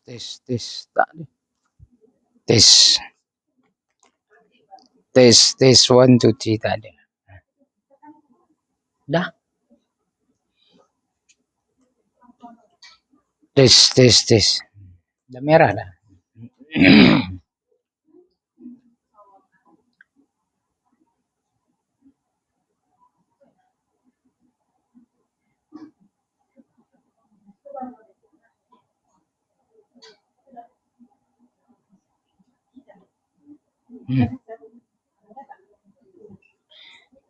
Tak ada. Tes. Tes 1 2 3 tak ada. Dah. Tes. Dah merah dah.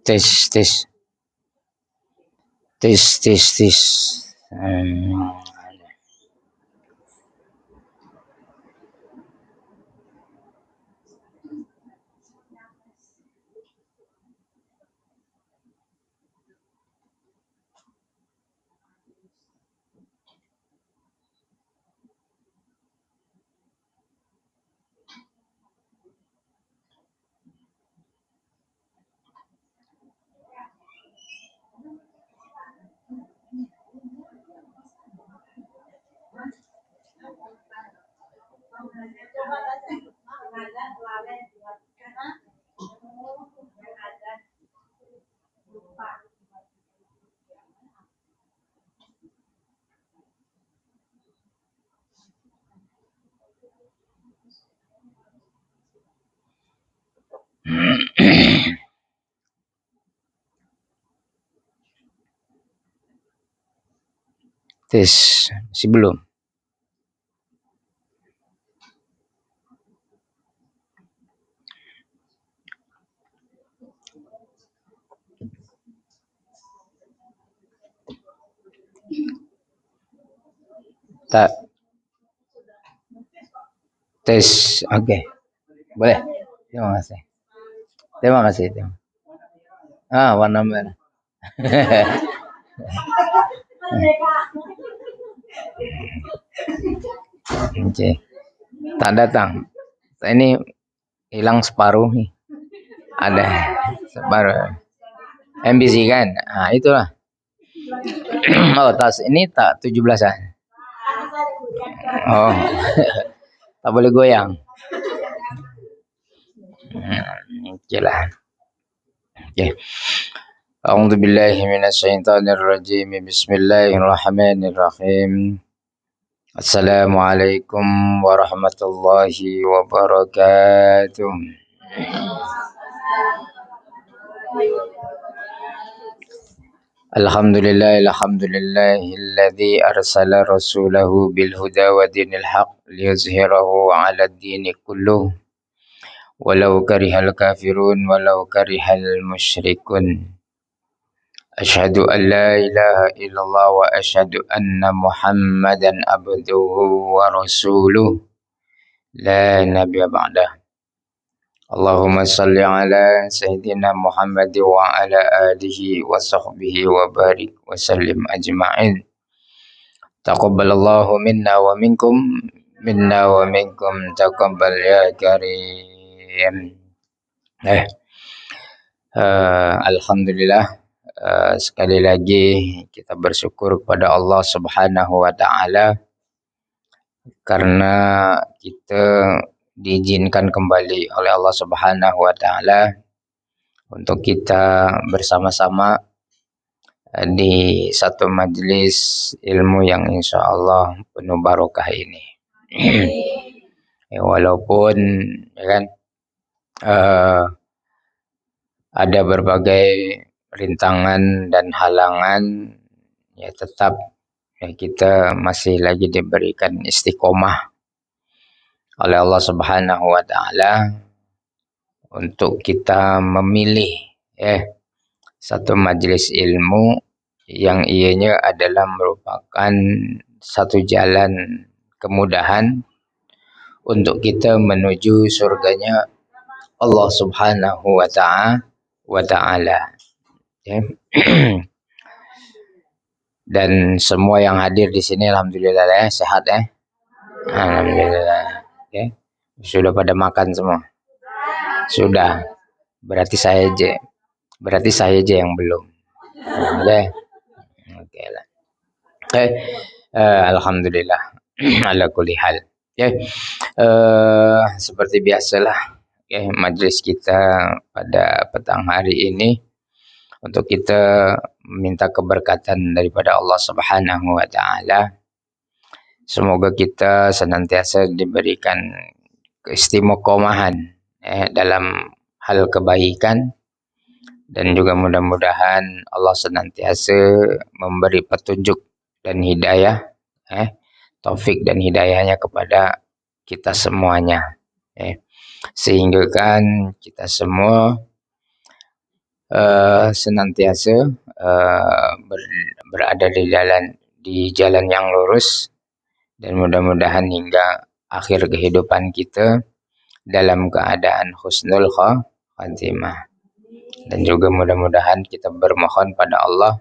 Tes. Tes. Masih belum. Tak. Tes. Okey. Boleh. Terima kasih. Warna merah. Okey. Tak datang. Ini hilang separuh nih. Ada separuh. MBC kan? Itulah. Tas ini tak 17-an. Oh. Tak boleh goyang. Okeylah. Okey. A'udzu billahi minasyaitonir rajim. Bismillahirrahmanirrahim. Assalamualaikum warahmatullahi wabarakatuh. Alhamdulillahilladzi arsala rasulahu bil huda wa dinil haq liyuzhirahu 'alad dini kulluh walau karihal kafirun walau karihal musyrikun. Asyhadu an la ilaha illallah wa asyhadu anna Muhammadan abduhu wa rasuluh la nabiyya ba'dah. Allahumma salli ala Sayyidina Muhammad wa ala alihi wa sahbihi wa barik wa sallim ajma'in. Taqabbalallahu minna wa minkum taqabbal ya karim. Alhamdulillah, sekali lagi kita bersyukur kepada Allah Subhanahu wa taala karena kita diizinkan kembali oleh Allah Subhanahu wa taala untuk kita bersama-sama di satu majelis ilmu yang insyaallah penuh barokah ini. Walaupun ada berbagai rintangan dan halangan, tetap kita masih lagi diberikan istiqomah oleh Allah Subhanahu wa taala untuk kita memilih satu majelis ilmu yang ianya adalah merupakan satu jalan kemudahan untuk kita menuju surganya Allah Subhanahu wa taala. Dan semua yang hadir di sini alhamdulillah sehat Alhamdulillah. Sudah pada makan semua? Sudah. Berarti saya aja yang belum. Alhamdulillah. ala kulli hal. Ya, seperti biasalah ya, majelis kita pada petang hari ini untuk kita minta keberkatan daripada Allah Subhanahu wa taala. Semoga kita senantiasa diberikan keistiqomahan dalam hal kebaikan, dan juga mudah-mudahan Allah senantiasa memberi petunjuk dan hidayah, taufik dan hidayahnya kepada kita semuanya, sehingga kan kita semua senantiasa berada di jalan yang lurus, dan mudah-mudahan hingga akhir kehidupan kita dalam keadaan husnul khatimah. Dan juga mudah-mudahan kita bermohon pada Allah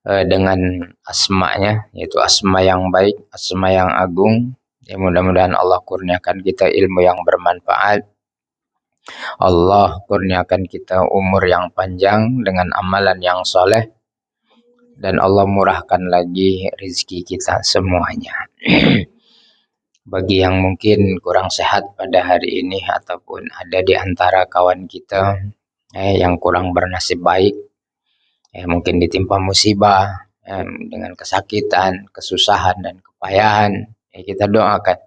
dengan asma'nya, yaitu asma yang baik, asma yang agung. Ya, mudah-mudahan Allah kurniakan kita ilmu yang bermanfaat, Allah kurniakan kita umur yang panjang dengan amalan yang soleh, dan Allah murahkan lagi rezeki kita semuanya. Bagi yang mungkin kurang sehat pada hari ini, ataupun ada di antara kawan kita yang kurang bernasib baik, mungkin ditimpa musibah dengan kesakitan, kesusahan, dan kepayahan, kita doakan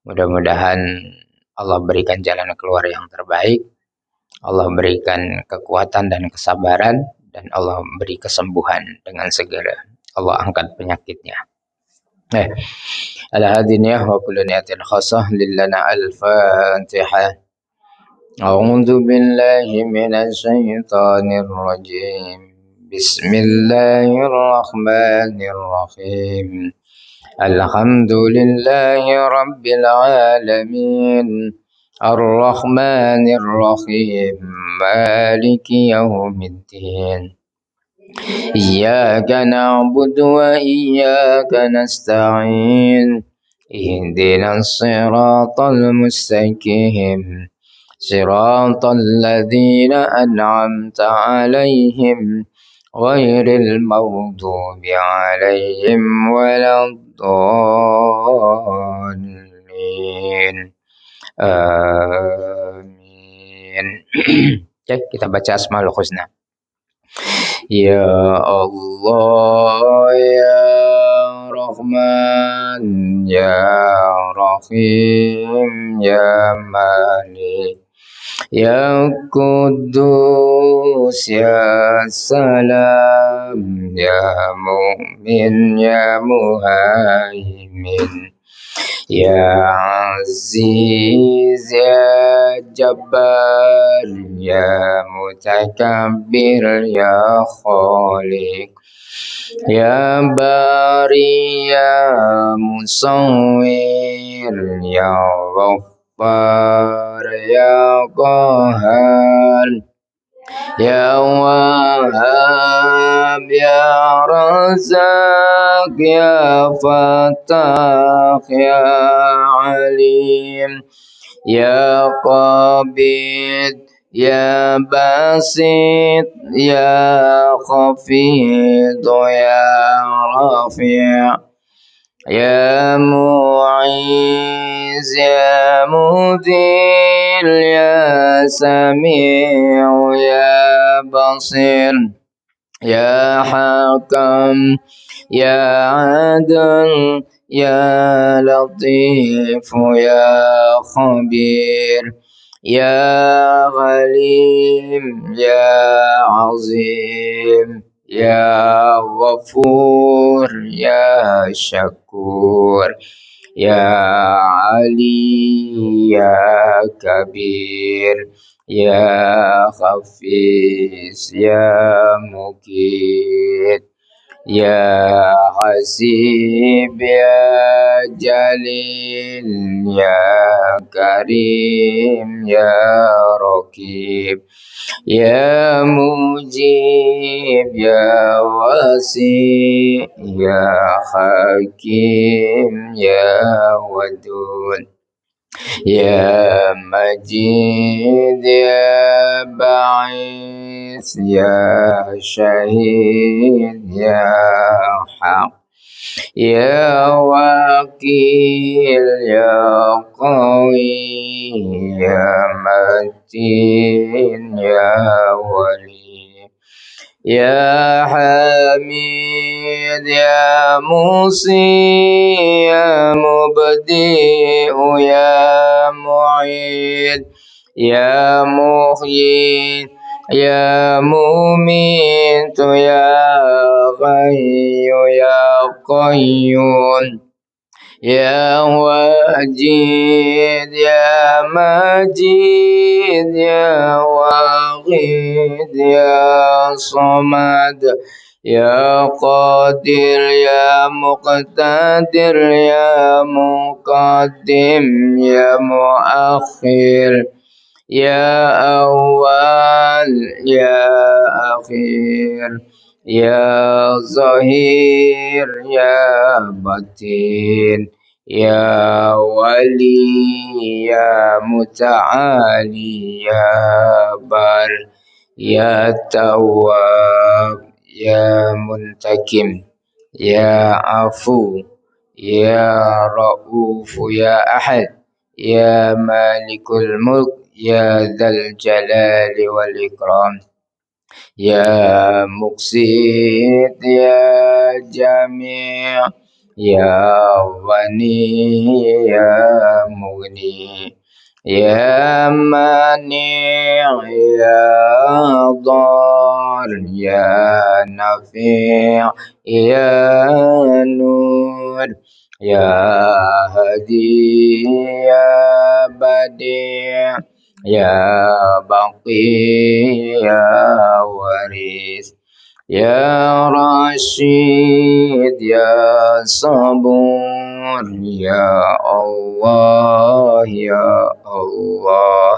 mudah-mudahan Allah berikan jalan keluar yang terbaik, Allah berikan kekuatan dan kesabaran, dan Allah beri kesembuhan dengan segera. Allah angkat penyakitnya. Al-hadiniyah wa kullu niyatin khasah lillana al-fatihah. A'udzu billahi minasy syaithanir rajim. Bismillahirrahmanirrahim. Alhamdulillahi rabbil alamin. Ar-Rahmanir Rahim. Maliki yaumiddin. Iyyaka na'budu wa iyyaka nasta'in. Ihdinas siratal mustaqim. Siratal ladzina an'amta 'alaihim ghairil maghdubi 'alaihim waladdallin. Amin. Oke, kita baca Asmaul Husna. Ya Allah, ya Rahman, ya Rahim, ya Malik, ya Kudus, ya Salam, ya Mu'min, ya Muhaimin, ya Aziz, ya Jabbar, ya Mutakabbir, ya Khaliq, ya Bari, ya Musawwir, ya Ghaffar, ya Qahhar, ya Wahhab, ya Razak, ya Fattah, ya Alim, ya Qabid, ya Basit, ya Khafid, ya Rafi', ya Mu'iz, ya Mudil, ya Sami', ya Basir, ya Hakam, ya Adil, ya Latif, ya Khabir, ya Ghalim, ya Azim, ya Ghafur, ya Syakur, ya Ali, ya Kabir, ya Hafiz, ya Mukid, ya Hasib, ya Jalil, ya Karim, ya Raqib, ya Mujib, ya Wasi, ya Hakim, ya Wadud, ya Majid, ya Ba'is, ya Syahid, ya Haq, Ya Wakil Ya Qawi Ya Matin Ya Wali Ya Hamid Ya Musi Ya Mubdi'u Ya Mu'id Ya Muhyi Ya Mumitu Ya Hayyu Ya Qayyum Ya Wajid Ya Majid Ya Wahid Ya Samad Ya Qadir Ya Muqtadir Ya Muqaddim Ya Muakhir Ya awal ya akhir ya zahir ya batin ya wali ya muta'ali ya bar ya tawwab ya muntakim ya afu ya rauf ya ahad ya malikul mulk Ya Dzal Jalali wal Ikram Ya Muqsit Ya Jami' Ya Ghani Ya Mughni Ya Mani' Ya Dar Ya Nafi' Ya Nur Ya Hadi Ya Badi' Ya Baqi Ya Waris Ya Rashid Ya Sabur Ya Allah Ya Allah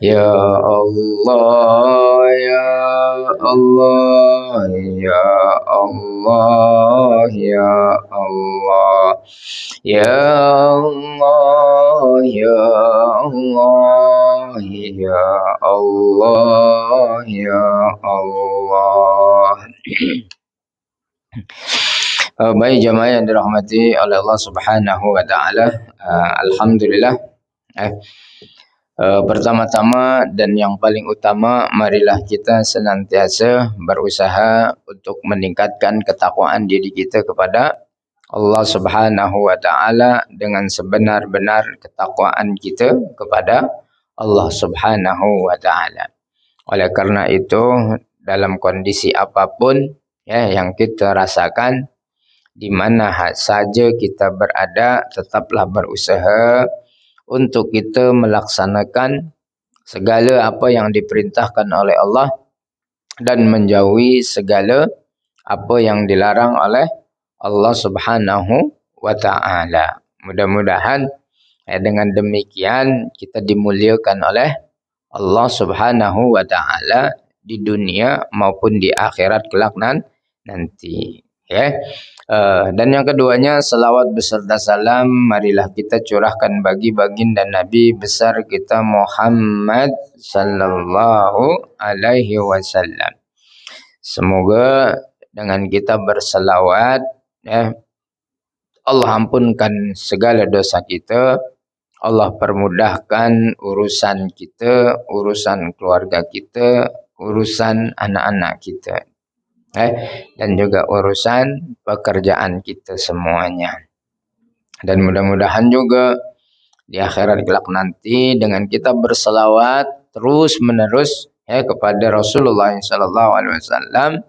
Ya Allah Ya Allah Ya Allah Ya Allah Ya Allah Ya Allah Ya Allah Ya Allah. Baik jemaah yang dirahmati oleh Allah Subhanahu wa taala. Alhamdulillah. Pertama-tama dan yang paling utama, marilah kita senantiasa berusaha untuk meningkatkan ketakwaan diri kita kepada Allah Subhanahu wa taala dengan sebenar-benar ketakwaan kita kepada Allah Subhanahu wa taala. Oleh karena itu, dalam kondisi apapun yang kita rasakan, di mana saja kita berada, tetaplah berusaha untuk kita melaksanakan segala apa yang diperintahkan oleh Allah dan menjauhi segala apa yang dilarang oleh Allah Subhanahu wa taala. Mudah-mudahan dengan demikian kita dimuliakan oleh Allah Subhanahu wa taala di dunia maupun di akhirat kelak nanti. Dan yang keduanya, salawat beserta salam marilah kita curahkan bagi baginda Nabi besar kita Muhammad sallallahu alaihi wasallam. Semoga dengan kita berselawat, Allah ampunkan segala dosa kita, Allah permudahkan urusan kita, urusan keluarga kita, urusan anak-anak kita. Dan juga urusan pekerjaan kita semuanya. Dan mudah-mudahan juga di akhirat kelak nanti dengan kita berselawat terus menerus kepada Rasulullah SAW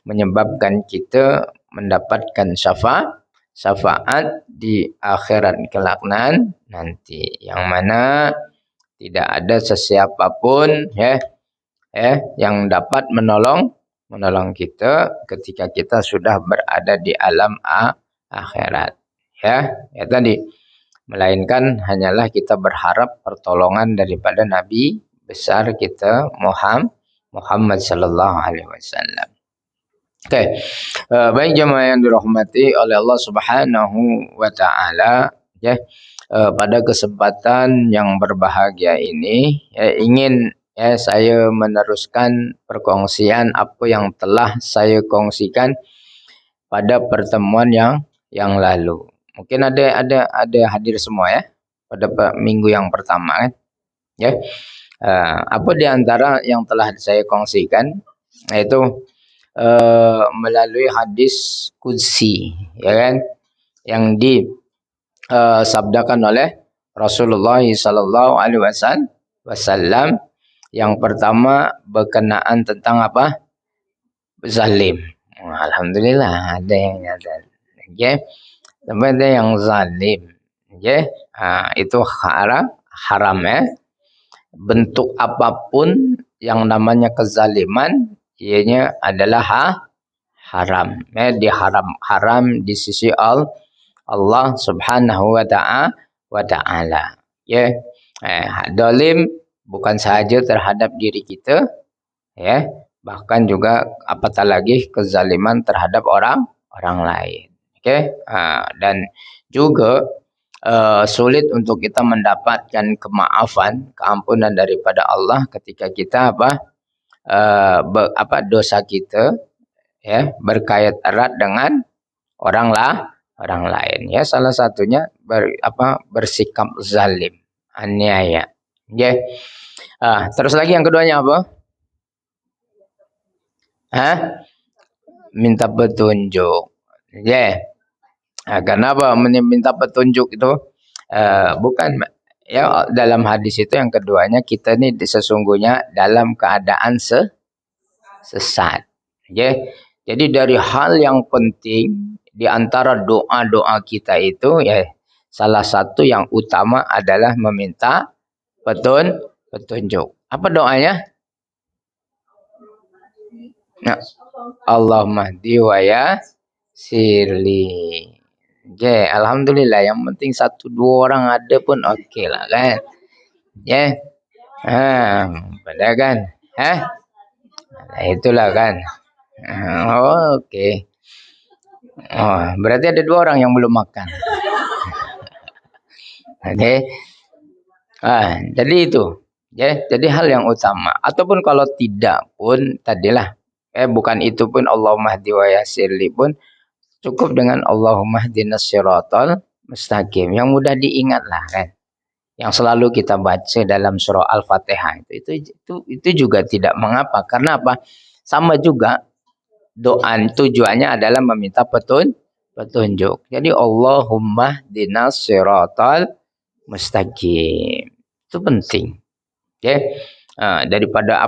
menyebabkan kita mendapatkan syafaat di akhirat kelak nanti, yang mana tidak ada sesiapapun yang dapat menolong kita ketika kita sudah berada di alam akhirat. Tadi, melainkan hanyalah kita berharap pertolongan daripada Nabi besar kita Muhammad sallallahu alaihi wasallam. Baik jemaah yang dirahmati oleh Allah Subhanahu wa taala, pada kesempatan yang berbahagia ini ingin saya meneruskan perkongsian apa yang telah saya kongsikan pada pertemuan yang lalu. Mungkin ada hadir semua ya pada minggu yang pertama kan. Ya. Apa di antara yang telah saya kongsikan yaitu melalui hadis qudsi ya kan yang disabdakan oleh Rasulullah sallallahu alaihi wasallam. Yang pertama berkenaan tentang apa? Zalim. Alhamdulillah ada yang nyadar. Okay. Sampai ada yang zalim. Okay. Itu haram ya. Bentuk apapun yang namanya kezaliman ianya adalah haram. Haram di sisi Allah Subhanahu wa ta'ala. Ya. Zalim bukan sahaja terhadap diri kita ya, bahkan juga apatah lagi kezaliman terhadap orang lain. Okey. Dan juga sulit untuk kita mendapatkan keampunan daripada Allah ketika kita dosa kita ya berkait erat dengan orang lain ya, salah satunya bersikap zalim, aniaya. Okay. Terus lagi yang keduanya apa? Minta petunjuk. Ya. Kenapa minta petunjuk itu? Bukan ya, dalam hadis itu yang keduanya kita ni sesungguhnya dalam keadaan sesat. Ya. Jadi dari hal yang penting di antara doa-doa kita itu ya, salah satu yang utama adalah meminta petunjuk. Apa doanya? Allahumma hdi wa yassirli. Okay, alhamdulillah, yang penting 1-2 orang ada pun okey lah kan. Ya. Pada kan. Itulah kan. Okey. Berarti ada 2 orang yang belum makan. Okey. Jadi itu. Ya, jadi hal yang utama. Ataupun kalau tidak pun tadilah bukan itu pun Allahumma hdi wa yassirli pun cukup dengan Allahumma hdinas siratal mustaqim yang mudah diingat lah kan. Yang selalu kita baca dalam surah Al-Fatihah itu juga tidak mengapa. Karena apa? Sama juga doa tujuannya adalah meminta petunjuk. Jadi Allahumma hdinas siratal mustaqim. Itu penting. Okay. Daripada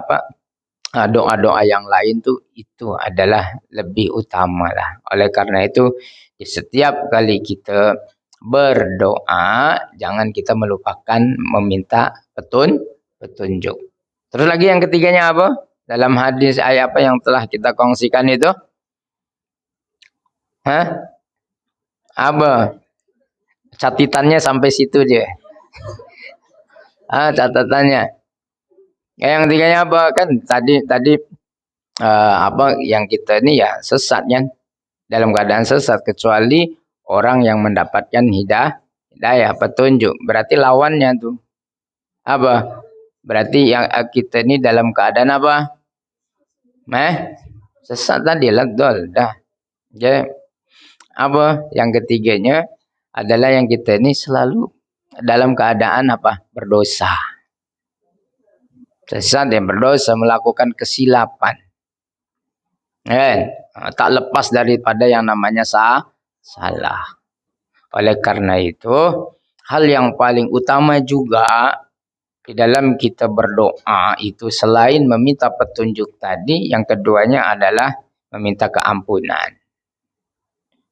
doa-doa yang lain itu adalah lebih utama lah. Oleh karena itu di setiap kali kita berdoa jangan kita melupakan meminta petunjuk. Terus lagi yang ketiganya apa? Dalam hadis ayat apa yang telah kita kongsikan itu? Apa? Catatannya sampai situ je. Catatannya. Yang ketiganya apa? Kan tadi yang kita ni ya sesat kan, dalam keadaan sesat, kecuali orang yang mendapatkan hidayah petunjuk. Berarti lawannya tu apa? Berarti yang kita ni dalam keadaan apa? Sesat tadi lah, dah. Okay. Apa? Yang ketiganya adalah yang kita ni selalu dalam keadaan apa? Berdosa. Sesat dan berdosa, melakukan kesilapan. Tak lepas daripada yang namanya salah. Oleh karena itu, hal yang paling utama juga di dalam kita berdoa itu selain meminta petunjuk tadi, yang keduanya adalah meminta keampunan.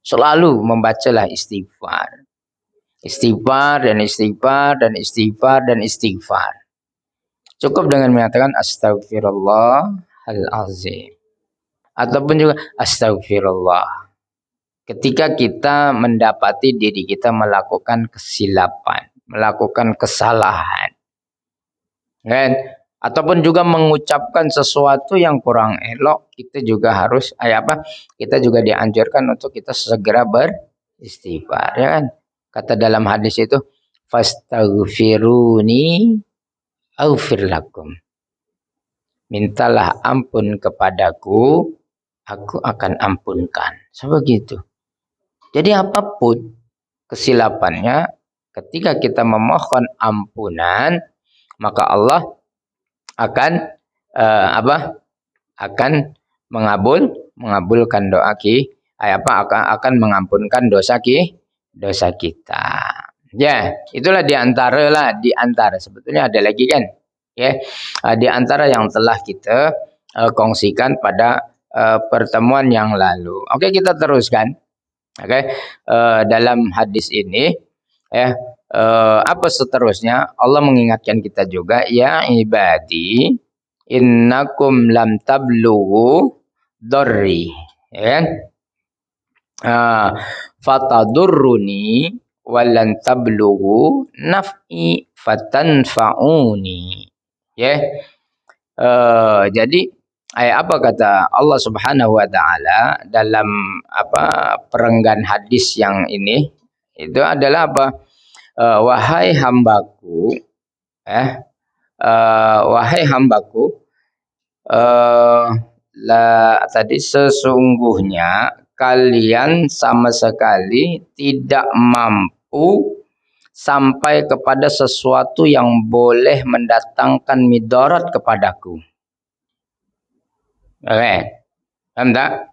Selalu membacalah istighfar. Istighfar dan istighfar dan istighfar dan istighfar. Cukup dengan mengatakan Astaghfirullahalazim. Ataupun juga Astaghfirullah. Ketika kita mendapati diri kita melakukan kesilapan, melakukan kesalahan. Kan? Ataupun juga mengucapkan sesuatu yang kurang elok, kita juga harus kita juga dianjurkan untuk kita segera beristighfar, ya kan? Kata dalam hadis itu, fastaghfiruni aghfir lakum. Mintalah ampun kepadaku, aku akan ampunkan. Sebegitu. Jadi apapun kesilapannya, ketika kita memohon ampunan, maka Allah akan akan mengabulkan doa akan mengampunkan dosa kita. Ya, itulah di antara sebetulnya ada lagi kan. Ya, di antara yang telah kita kongsikan pada pertemuan yang lalu. Oke, kita teruskan. Oke, dalam hadis ini ya, apa seterusnya? Allah mengingatkan kita juga, ya ibadi, innakum lam tablughu darri, ya kan? Fatadurruni walan tablughu naf'i fatanfa'uni. Ya. Jadi apa kata Allah Subhanahu wa taala dalam perenggan hadis yang ini itu adalah apa? Wahai hambaku, wahai hambaku, tadi sesungguhnya kalian sama sekali tidak mampu sampai kepada sesuatu yang boleh mendatangkan midarat kepadaku. Oke, paham tak?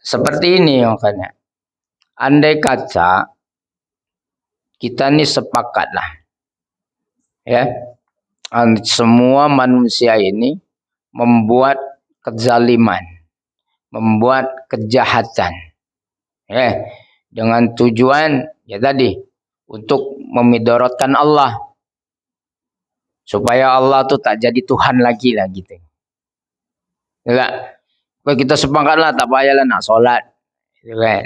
Seperti ini makanya. Andai kata kita ini sepakatlah, ya, semua manusia ini membuat kezaliman, membuat kejahatan, ya, dengan tujuan ya tadi untuk memidaratkan Allah, supaya Allah tuh tak jadi Tuhan lagi lah gitu. Enggak. Kita sepakatlah tak payahlah nak solat, gitu kan.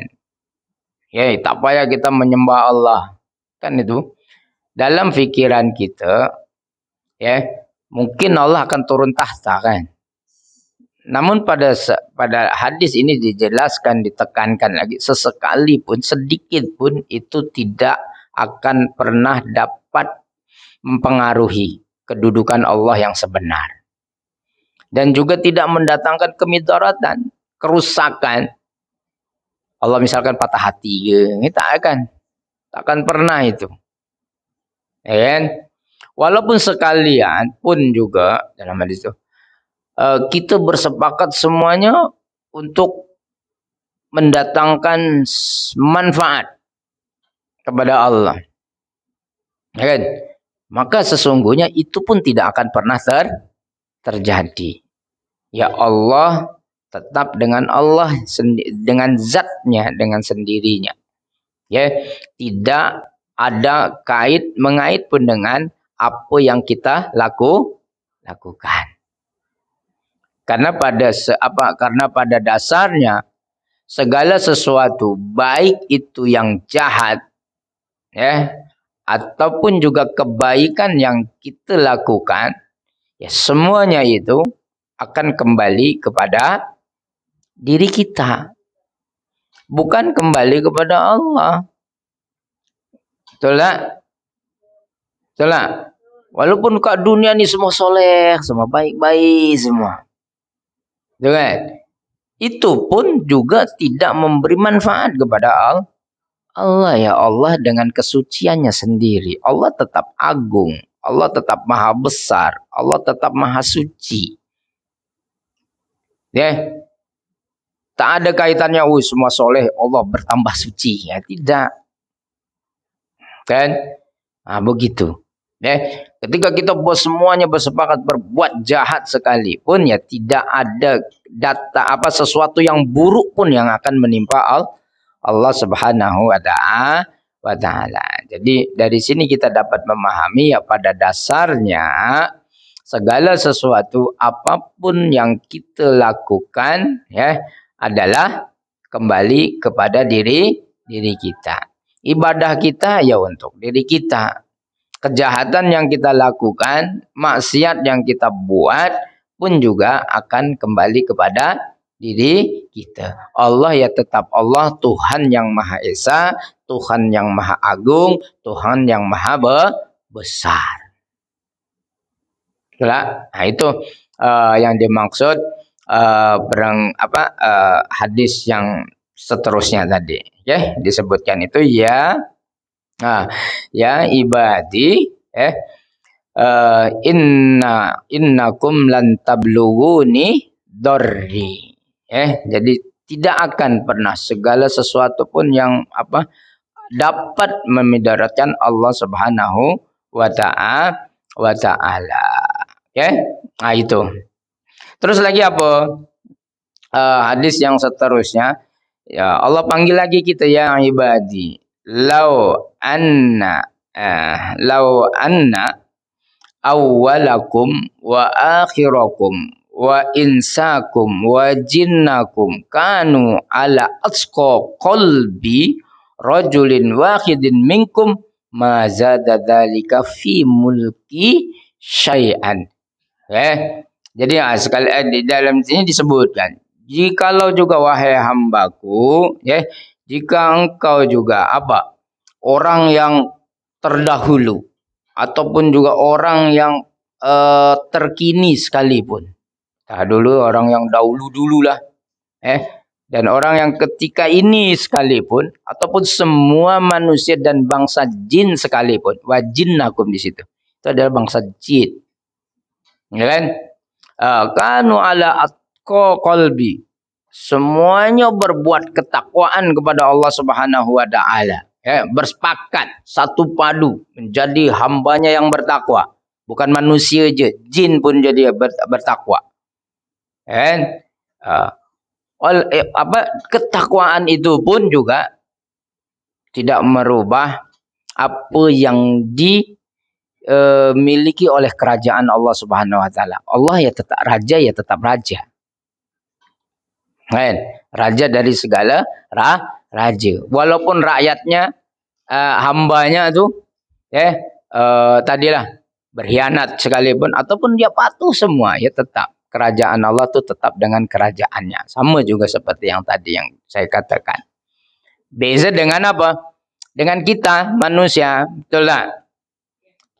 Ya, tak payah kita menyembah Allah. Kan itu. Dalam fikiran kita, ya, mungkin Allah akan turun tahta kan. Namun pada hadis ini dijelaskan, ditekankan lagi, sesekali pun, sedikit pun itu tidak akan pernah dapat mempengaruhi kedudukan Allah yang sebenar. Dan juga tidak mendatangkan kemidaratan, kerusakan. Allah misalkan patah hati, ini tak akan pernah itu. Ya kan? Walaupun sekalian pun juga dalam hadis itu kita bersepakat semuanya untuk mendatangkan manfaat kepada Allah. Ya kan? Maka sesungguhnya itu pun tidak akan pernah terjadi. Ya Allah tetap dengan Allah, dengan zatnya, dengan sendirinya. Ya, tidak ada mengait pun dengan apa yang kita lakukan. Karena pada dasarnya segala sesuatu, baik itu yang jahat, ya, ataupun juga kebaikan yang kita lakukan, ya semuanya itu akan kembali kepada diri kita, bukan kembali kepada Allah. Betul tak? Betul tak? Walaupun kat dunia ni semua soleh, semua baik-baik semua, betul kan? Itu pun juga tidak memberi manfaat kepada Allah. Ya Allah dengan kesuciannya sendiri, Allah tetap agung, Allah tetap maha besar, Allah tetap maha suci. Ya, tak ada kaitannya, semua soleh Allah bertambah suci. Ya tidak, kan? Begitu. Ya, ketika kita semuanya bersepakat berbuat jahat sekalipun, ya tidak ada sesuatu yang buruk pun yang akan menimpa Allah Subhanahu wa taala. Jadi dari sini kita dapat memahami ya pada dasarnya segala sesuatu apapun yang kita lakukan ya adalah kembali kepada diri kita. Ibadah kita ya untuk diri kita. Kejahatan yang kita lakukan, maksiat yang kita buat pun juga akan kembali kepada diri kita. Allah ya tetap Allah, Tuhan yang Maha Esa, Tuhan yang Maha Agung, Tuhan yang Maha besar. Nah, itu yang dimaksud hadis yang seterusnya tadi. Disebutkan itu ya ibadi innakum lan tablughuni darri. Jadi tidak akan pernah segala sesuatu pun yang dapat memudaratkan Allah Subhanahu wa taala. Itu. Terus lagi apa? Hadis yang seterusnya, ya Allah panggil lagi kita, ya ibadi lau anna awwalakum wa akhirakum wa insakum wa jinnakum kanu ala atqa qalbi rajulin wahidin minkum ma zada dzalika fi mulki syai'an. Jadi sekali di dalam sini disebutkan, jikalau juga wahai hambaku, jika engkau juga orang yang terdahulu ataupun juga orang yang terkini sekalipun. Dulu orang yang dahulu-dululah. Dan orang yang ketika ini sekalipun ataupun semua manusia dan bangsa jin sekalipun, wajinnakum di situ. Itu adalah bangsa jin. Ya kan? Kanu ala atqa qalbi. Semuanya berbuat ketakwaan kepada Allah Subhanahu wa taala. Bersepakat satu padu menjadi hambanya yang bertakwa. Bukan manusia je, jin pun jadi bertakwa. Ketakwaan itu pun juga tidak merubah apa yang dimiliki oleh kerajaan Allah Subhanahu wa taala. Allah ya tetap raja, ya tetap raja. Raja dari segala raja. Walaupun rakyatnya hambanya tuh tadilah berkhianat sekalipun ataupun dia patuh semua, ya tetap kerajaan Allah tuh tetap dengan kerajaannya. Sama juga seperti yang tadi yang saya katakan. Beza dengan apa? Dengan kita manusia, betul tak?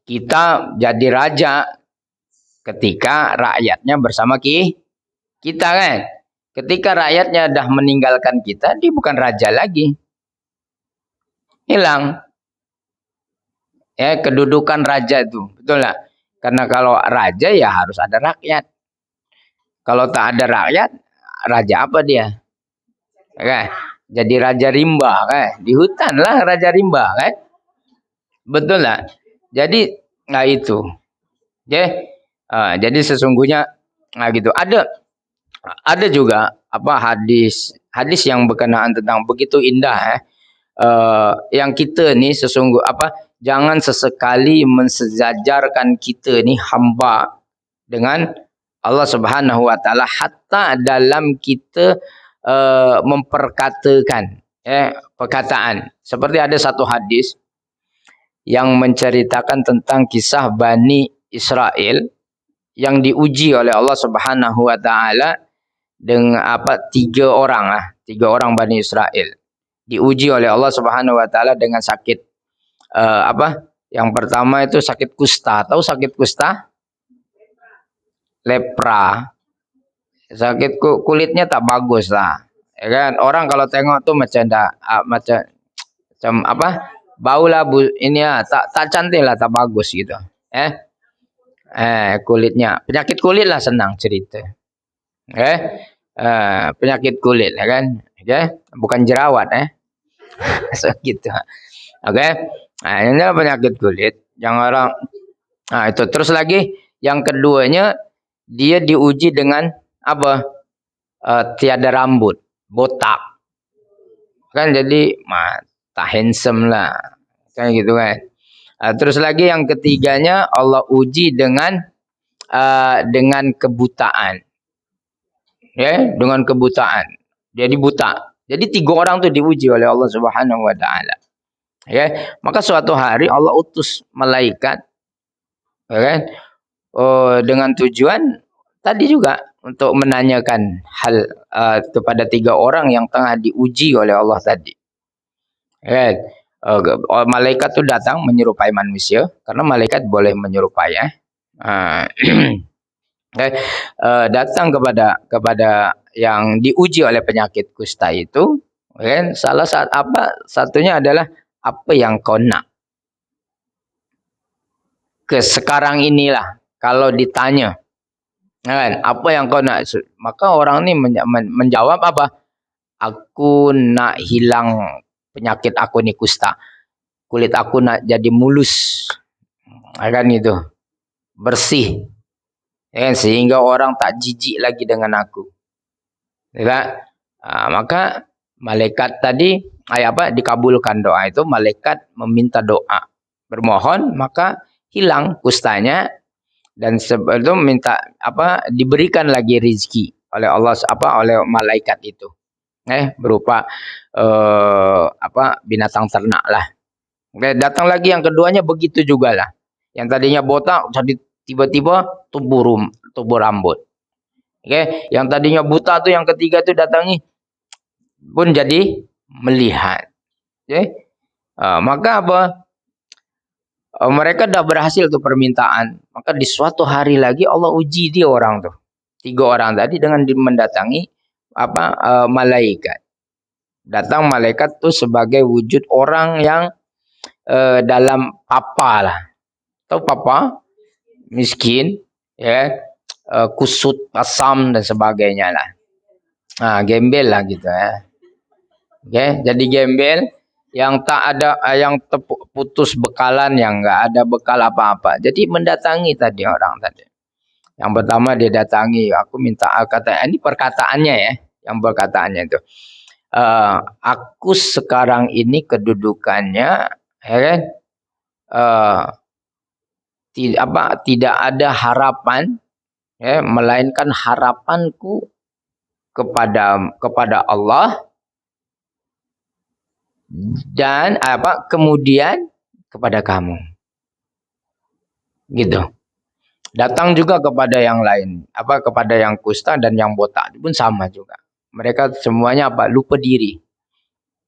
Kita jadi raja ketika rakyatnya bersama kita kan. Ketika rakyatnya dah meninggalkan kita, dia bukan raja lagi. Hilang. Kedudukan raja itu, betul tak? Karena kalau raja ya harus ada rakyat. Kalau tak ada rakyat, raja apa dia? Kan? Jadi raja rimba kan? Di hutan lah raja rimba kan? Betul lah. Jadi itu. Jadi sesungguhnya gitu. Ada juga hadis yang berkenaan tentang begitu indah yang kita ni jangan sesekali mensejajarkan kita ni hamba dengan Allah Subhanahu wa taala hatta dalam kita memperkatakan perkataan. Seperti ada satu hadis yang menceritakan tentang kisah Bani Israel yang diuji oleh Allah Subhanahu wa taala dengan tiga orang Bani Israel. Diuji oleh Allah Subhanahu wa taala dengan sakit yang pertama itu sakit kusta. Tahu sakit kusta? Lepra. Sakit kulitnya tak bagus lah. Ya kan? Orang kalau tengok tuh macam bau lah tak cantik lah, tak bagus gitu. Kulitnya, penyakit kulit lah, senang cerita. Penyakit kulit, ya kan? Bukan jerawat, so, gitu. Ini penyakit kulit yang orang itu. Terus lagi yang keduanya, dia diuji dengan tiada rambut, botak. Kan jadi tak handsome lah. Kan gitu kan. Terus lagi yang ketiganya Allah uji dengan kebutaan. Dengan kebutaan. Jadi buta. Jadi tiga orang tu diuji oleh Allah Subhanahu wa taala. Maka suatu hari Allah utus malaikat dengan tujuan tadi juga untuk menanyakan hal kepada tiga orang yang tengah diuji oleh Allah tadi. Malaikat itu datang menyerupai manusia karena malaikat boleh menyerupai. Datang kepada yang diuji oleh penyakit kusta itu, salah satunya adalah apa yang kau nak. Sekarang inilah kalau ditanya, kan, apa yang kau nak, maka orang ini menjawab apa? Aku nak hilang penyakit aku ni kusta. Kulit aku nak jadi mulus. Kan itu. Bersih. Sehingga orang tak jijik lagi dengan aku. Maka malaikat tadi dikabulkan doa itu, malaikat meminta doa, bermohon, maka hilang kustanya dan sebelum minta diberikan lagi rizki oleh Allah oleh malaikat itu. Berupa binatang ternak lah. Datang lagi yang keduanya begitu juga lah. Yang tadinya botak jadi tiba-tiba tumbuh rambut. Yang tadinya buta tuh yang ketiga tuh datangi pun jadi melihat. Maka mereka dah berhasil tuh permintaan. Maka di suatu hari lagi Allah uji dia orang tuh. 3 orang tadi dengan mendatangi malaikat. Datang malaikat tuh sebagai wujud orang yang dalam papa lah. Tahu papa? Miskin, kusut, asam dan sebagainya lah. Gembel lah gitu ya. Jadi gembel yang tak ada, yang putus bekalan, yang enggak ada bekal apa-apa. Jadi mendatangi tadi orang tadi. Yang pertama dia datangi, aku minta ini perkataannya ya, yang perkataannya itu. Aku sekarang ini kedudukannya tidak ada harapan, melainkan harapanku kepada Allah dan kemudian kepada kamu. Gitu. Datang juga kepada yang lain, kepada yang kusta dan yang botak pun sama juga. Mereka semuanya lupa diri.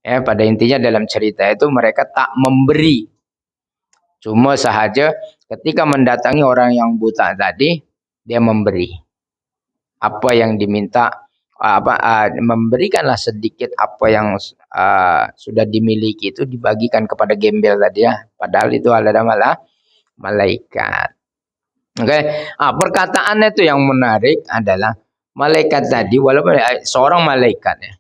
Pada intinya dalam cerita itu mereka tak memberi. Cuma sahaja ketika mendatangi orang yang buta tadi, dia memberi. Apa yang diminta, memberikanlah sedikit apa yang sudah dimiliki itu dibagikan kepada gembel tadi ya. Padahal itu adalah malaikat. Perkataannya itu yang menarik adalah malaikat tadi, walaupun seorang malaikat ya,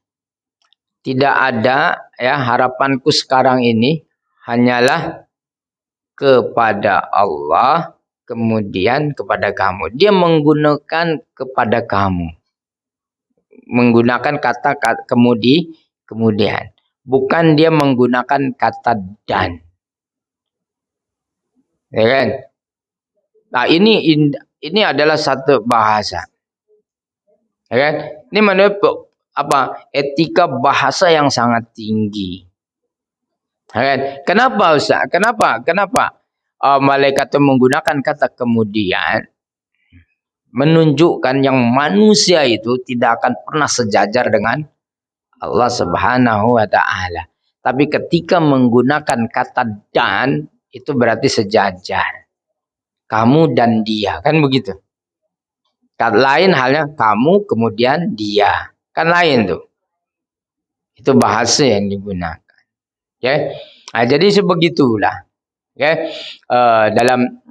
tidak ada harapanku sekarang ini hanyalah kepada Allah, kemudian kepada kamu. Dia menggunakan kepada kamu. Menggunakan kata kemudian. Bukan dia menggunakan kata dan. Ya kan? Nah, ini adalah satu bahasa. Ya kan? Ini menurut etika bahasa yang sangat tinggi. Kenapa Ustaz? Kenapa malaikat itu menggunakan kata kemudian? Menunjukkan yang manusia itu tidak akan pernah sejajar dengan Allah Subhanahu wa taala. Tapi ketika menggunakan kata dan, itu berarti sejajar. Kamu dan dia, kan begitu. Lain halnya kamu kemudian dia. Kan lain tuh. Itu bahasa yang digunakan. Jadi sebegitulah. Dalam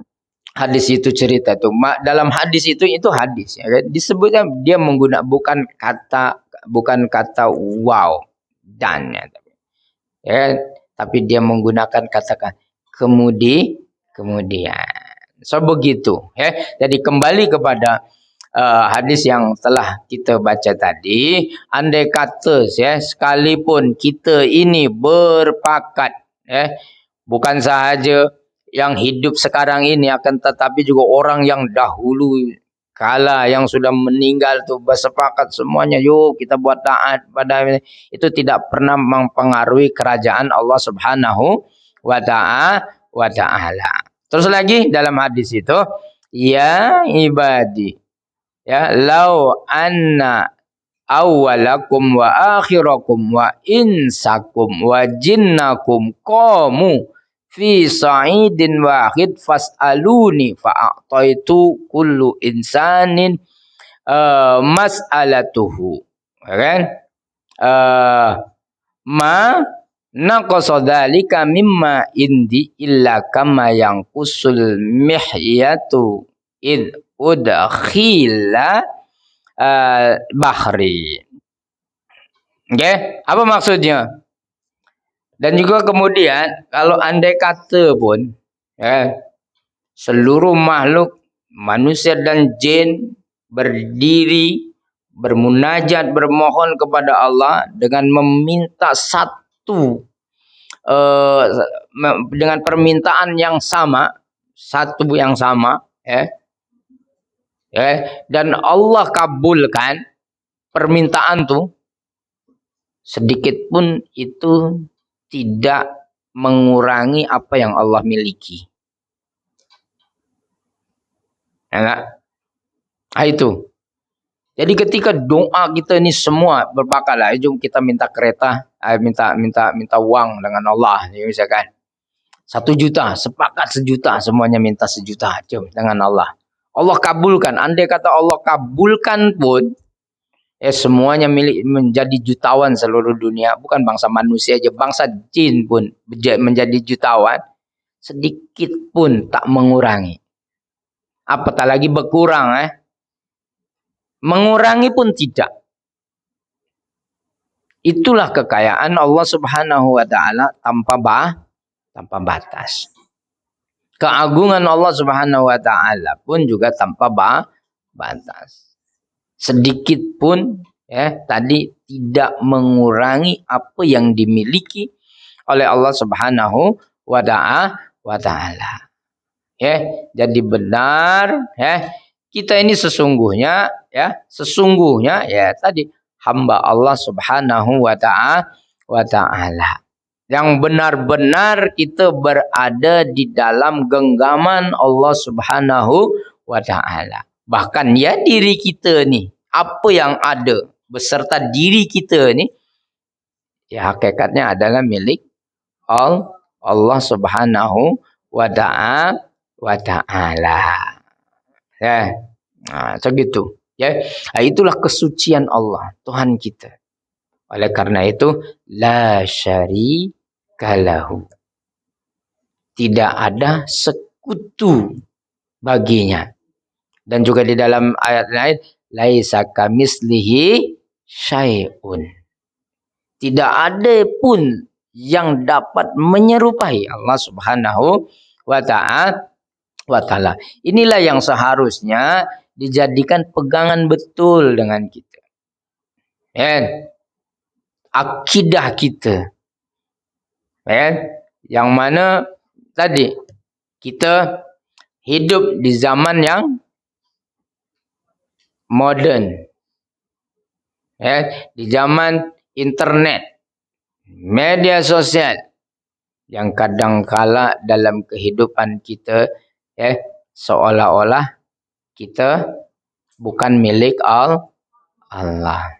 hadis itu cerita tuh. Dalam hadis itu hadis. Disebutnya dia menggunakan bukan kata wow dan tapi dia menggunakan kata kemudian. So begitu. Jadi kembali kepada hadis yang telah kita baca tadi, andai kata sekalipun kita ini berpakat, bukan sahaja yang hidup sekarang ini, akan tetapi juga orang yang dahulu kala yang sudah meninggal tu bersepakat semuanya, yuk kita buat taat pada itu, tidak pernah mempengaruhi kerajaan Allah Subhanahu wa taala. Terus lagi dalam hadis itu, ya ibadi, lau anna awwalakum wa akhirakum wa insakum wa jinnakum qamu fi sa'idin wahid fas'aluni fa'ataitu kullu insanin mas'alatuhu. Kan? Ma naqasa dzalika mimma indi illa kama yanqusul mihyatu id udkhila bahri. Okay? Apa maksudnya? Dan juga kemudian kalau andai kata pun seluruh makhluk manusia dan jin berdiri bermunajat bermohon kepada Allah dengan meminta satu dengan permintaan yang sama, satu yang sama, dan Allah kabulkan permintaan tu, sedikit pun itu tidak mengurangi apa yang Allah miliki. Enggak? Itu. Jadi ketika doa kita ni semua berbakat lah, jom kita minta kereta, minta uang dengan Allah, misalkan 1 juta, sepakat 1 juta, semuanya minta 1 juta, jom dengan Allah. Allah kabulkan. Andai kata Allah kabulkan pun, semuanya milik menjadi jutawan seluruh dunia, bukan bangsa manusia aja, bangsa jin pun menjadi jutawan, sedikit pun tak mengurangi. Apatah lagi berkurang, mengurangi pun tidak. Itulah kekayaan Allah Subhanahu wa taala tanpa batas. Keagungan Allah Subhanahu wa taala pun juga tanpa batas. Sedikit pun tadi tidak mengurangi apa yang dimiliki oleh Allah Subhanahu wa taala. Jadi benar kita ini sesungguhnya tadi hamba Allah Subhanahu wa taala. Yang benar-benar kita berada di dalam genggaman Allah Subhanahu wa taala. Bahkan diri kita ni, apa yang ada beserta diri kita ni, hakikatnya adalah milik Allah Subhanahu wa taala. Segitu. Itulah kesucian Allah, Tuhan kita. Oleh karena itu, la syarika lahu. Tidak ada sekutu baginya. Dan juga di dalam ayat lain, laisa kamislihi syai'un. Tidak ada pun yang dapat menyerupai Allah Subhanahu wa taala. Inilah yang seharusnya dijadikan pegangan betul dengan kita. Akidah kita. Yang mana tadi kita hidup di zaman yang modern, di zaman internet, media sosial, yang kadangkala dalam kehidupan kita seolah-olah kita bukan milik Allah.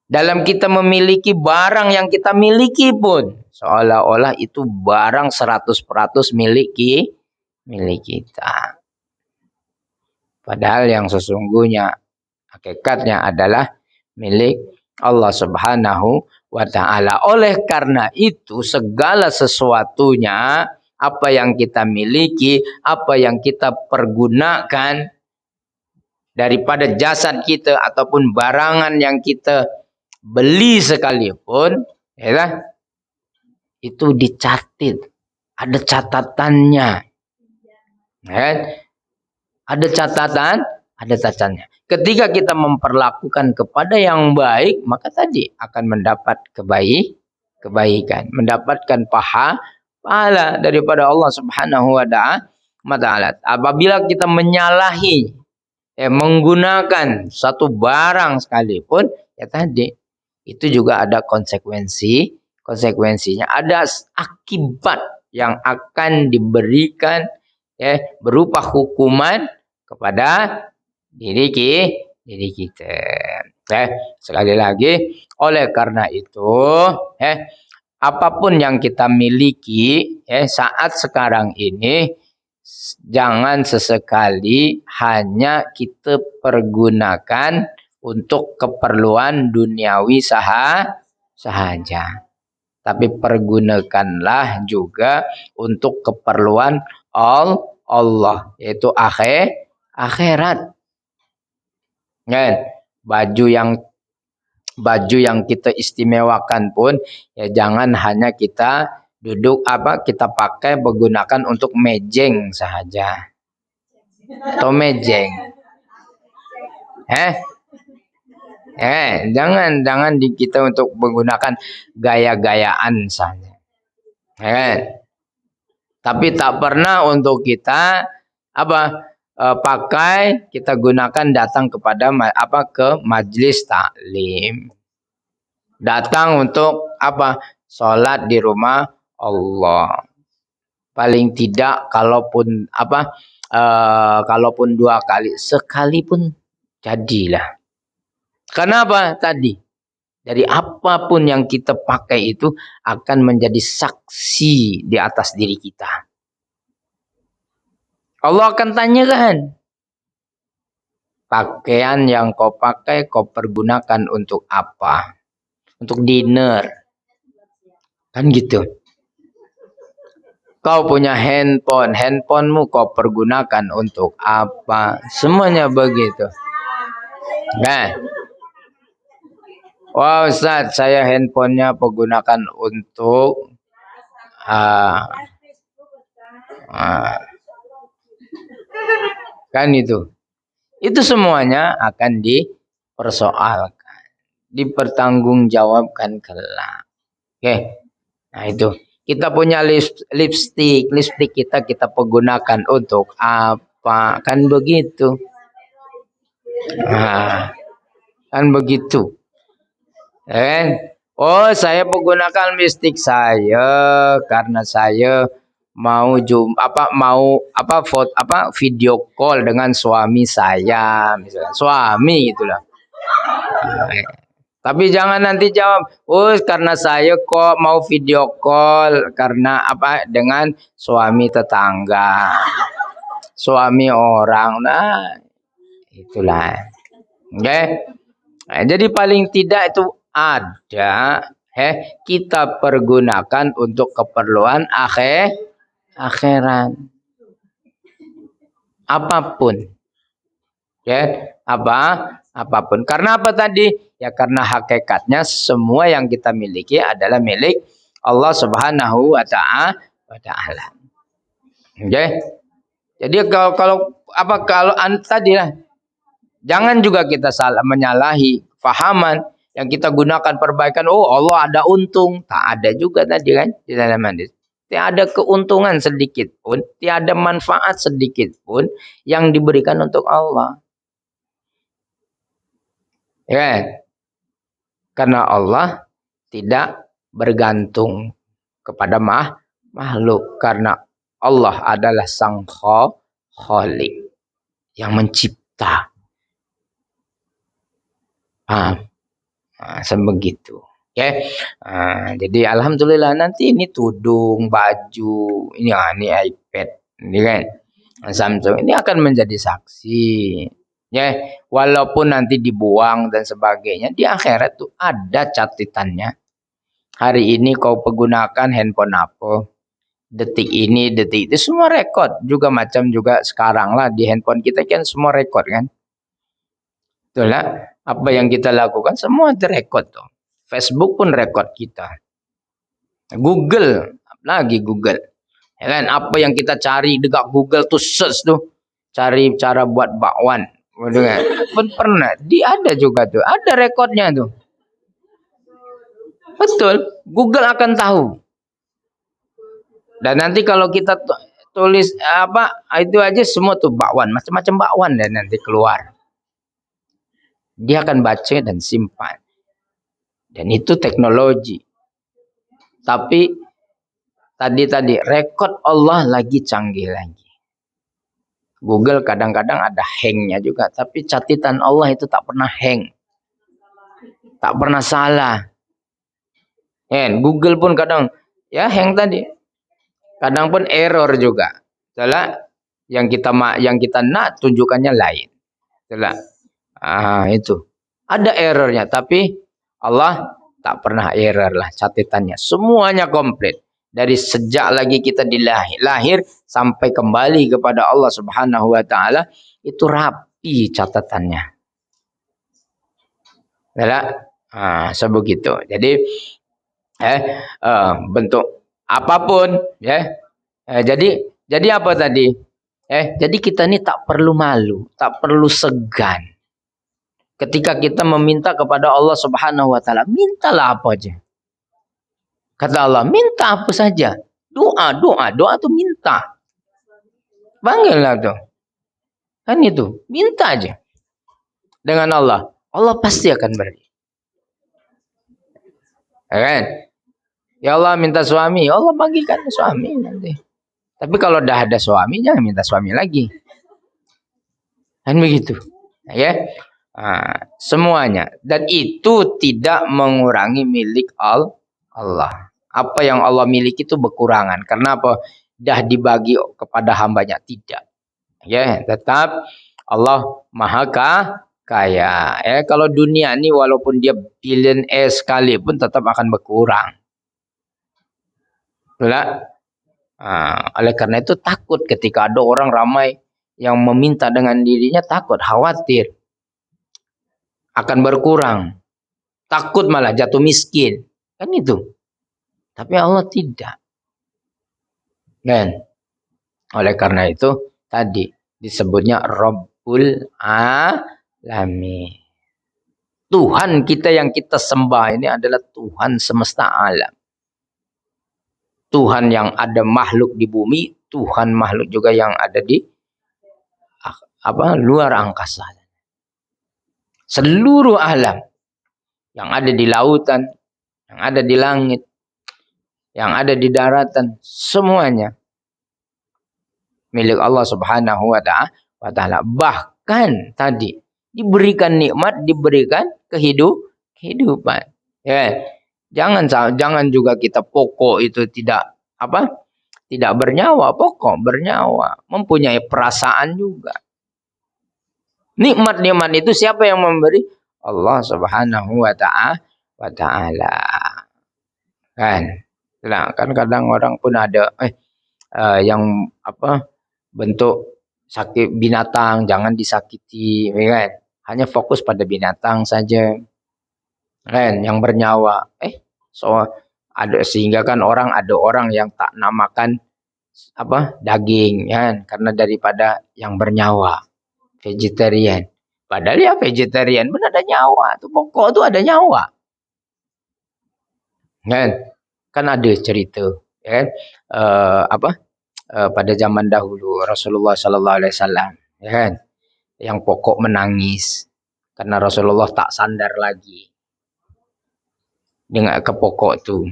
Dalam kita memiliki barang yang kita miliki pun seolah-olah itu barang 100% milik kita. Padahal yang sesungguhnya hakikatnya adalah milik Allah Subhanahu wa taala. Oleh karena itu segala sesuatunya, apa yang kita miliki, apa yang kita pergunakan daripada jasad kita ataupun barangan yang kita beli sekalipun, itu dicatat, ada catatannya. Ada catatannya. Ketika kita memperlakukan kepada yang baik, maka tadi akan mendapat kebaikan, mendapatkan pahala daripada Allah Subhanahu wa taala. Apabila kita menyalahi menggunakan satu barang sekalipun, tadi itu juga ada konsekuensinya, ada akibat yang akan diberikan berupa hukuman kepada diri kita. Sekali lagi, oleh karena itu apapun yang kita miliki saat sekarang ini, jangan sesekali hanya kita pergunakan untuk keperluan duniawi sahaja. Tapi pergunakanlah juga untuk keperluan Allah, yaitu akhirat. Baju yang kita istimewakan pun ya jangan hanya kita kita pakai menggunakan untuk mejeng saja. Atau mejeng. Jangan kita untuk menggunakan gaya-gayaan saja. Tapi tak pernah untuk kita pakai, kita gunakan datang kepada ke majelis taklim. Datang untuk Salat di rumah Allah. Paling tidak kalaupun kalaupun 2 kali, sekali pun jadilah. Kenapa tadi? Dari apapun yang kita pakai itu akan menjadi saksi di atas diri kita. Allah akan tanyakan. Pakaian yang kau pakai, kau pergunakan untuk apa? Untuk dinner. Kan gitu. Kau punya handphonemu kau pergunakan untuk apa? Semuanya begitu. Kan? Wah Ustaz, saya handphonenya pergunakan untuk kan itu. Itu semuanya akan dipersoalkan, dipertanggungjawabkan kelak. Oke. Nah itu. Kita punya lipstick kita pergunakan untuk apa? Kan begitu. Kan begitu. Oh, saya menggunakan lipstick saya karena saya mau video call dengan suami saya, misalnya suami gitulah. Tapi jangan nanti jawab, oh karena saya kok mau video call karena dengan suami tetangga, suami orang, nah itulah. Oke. Nah, jadi paling tidak itu ada kita pergunakan untuk keperluan akhirat. Apapun. Apapun. Karena apa tadi? Ya karena hakikatnya semua yang kita miliki adalah milik Allah Subhanahu wa taala. Oke. Jadi kalau tadi lah, jangan juga kita salah menyalahi fahaman yang kita gunakan perbaikan. Oh Allah ada untung, tak ada juga tadi kan di dalam hadis. Tiada keuntungan sedikit pun, tiada manfaat sedikit pun yang diberikan untuk Allah. Ya, karena Allah tidak bergantung kepada makhluk, karena Allah adalah Sang Khalik yang mencipta. Sebegitu. Oke. Jadi alhamdulillah nanti ini tudung, baju, ini iPad, ini kan Samsung ini akan menjadi saksi. Ya, walaupun nanti dibuang dan sebagainya, di akhirat tuh ada catatannya. Hari ini kau pergunakan handphone apa? Detik ini, detik itu semua rekod. Juga macam juga sekarang lah di handphone kita kan semua rekod kan. Betul lah. Apa yang kita lakukan semua direkod tuh. Facebook pun rekod kita. Google, lagi Google. Ya kan? Apa yang kita cari dekat Google tuh search tuh, cari cara buat bakwan. Pun pernah, ada juga tuh, ada rekodnya tuh. Betul, Google akan tahu. Dan nanti kalau kita tulis itu aja semua tuh bakwan, macam-macam bakwan dan nanti keluar. Dia akan baca dan simpan. Dan itu teknologi. Tapi tadi rekod Allah lagi canggih lagi. Google kadang-kadang ada hang-nya juga, tapi catatan Allah itu tak pernah hang. Tak pernah salah. Google pun kadang ya hang tadi. Kadang pun error juga. Salah yang kita nak tunjukkannya lain. Salah. Itu. Ada errornya tapi Allah tak pernah error lah catatannya. Semuanya komplit. Dari sejak lagi kita lahir sampai kembali kepada Allah Subhanahu wa taala itu rapi catatannya. Salah. Sebegitu. Jadi bentuk apapun ya. Jadi apa tadi? Jadi kita ini tak perlu malu, tak perlu segan. Ketika kita meminta kepada Allah Subhanahu wa taala, mintalah apa aja. Kata Allah, minta apa saja. Doa tu minta. Panggillah tu. Kan itu, minta aja. Dengan Allah, Allah pasti akan beri. Kan? Ya Allah minta suami, Allah bagikan suami nanti. Tapi kalau dah ada suami, jangan minta suami lagi. Kan begitu. Ya. Semuanya. Dan itu tidak mengurangi milik Allah. Apa yang Allah miliki itu berkurangan. Karena apa? Dah dibagi kepada hambanya. Tidak. Ya, tetap Allah maha kaya. Kalau dunia ini walaupun dia billionaire sekalipun tetap akan berkurang. Betul? Oleh karena itu takut ketika ada orang ramai yang meminta dengan dirinya, takut, khawatir akan berkurang, takut malah jatuh miskin, kan itu. Tapi Allah tidak. Dan oleh karena itu tadi disebutnya Rabbul Alamin. Tuhan kita yang kita sembah ini adalah Tuhan semesta alam. Tuhan yang ada makhluk di bumi, Tuhan makhluk juga yang ada di luar angkasa. Seluruh alam yang ada di lautan, yang ada di langit, yang ada di daratan, semuanya milik Allah Subhanahu wa taala. Bahkan tadi diberikan nikmat, diberikan kehidupan. Ya. Jangan juga kita pokok itu tidak bernyawa, pokok bernyawa, mempunyai perasaan juga. Nikmat-nikmat itu siapa yang memberi? Allah Subhanahu wa taala. Kan? Nah, kan kadang orang pun ada yang bentuk sakit binatang, jangan disakiti, kan? Hanya fokus pada binatang saja. Kan yang bernyawa. Sehingga kan ada orang yang tak namakan daging, kan? Karena daripada yang bernyawa. Vegetarian. Padahal ya vegetarian pun ada nyawa. Itu pokok itu ada nyawa. Kan ada cerita, kan? Pada zaman dahulu Rasulullah sallallahu alaihi wasallam, kan? Yang pokok menangis karena Rasulullah tak sandar lagi dengan ke pokok tu.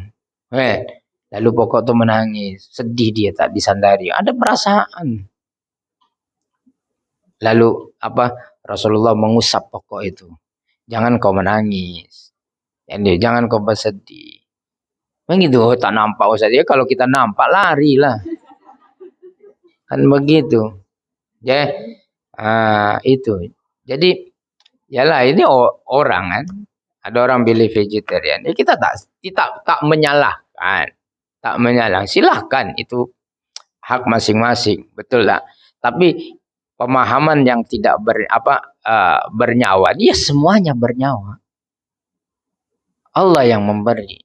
Lalu pokok tu menangis, sedih dia tak disandari, ada perasaan. Lalu Rasulullah mengusap pokok itu. Jangan kau menangis. Jangan kau bersedih. Begitu, tak nampak Ustaz. Ya kalau kita nampak larilah. Kan begitu. Ya. Itu. Jadi yalah ini orang kan. Ada orang pilih vegetarian. Ya kita tak menyalahkan. Tak menyalahkan. Silahkan itu hak masing-masing. Betul tak? Tapi pemahaman yang tidak bernyawa, dia semuanya bernyawa. Allah yang memberi.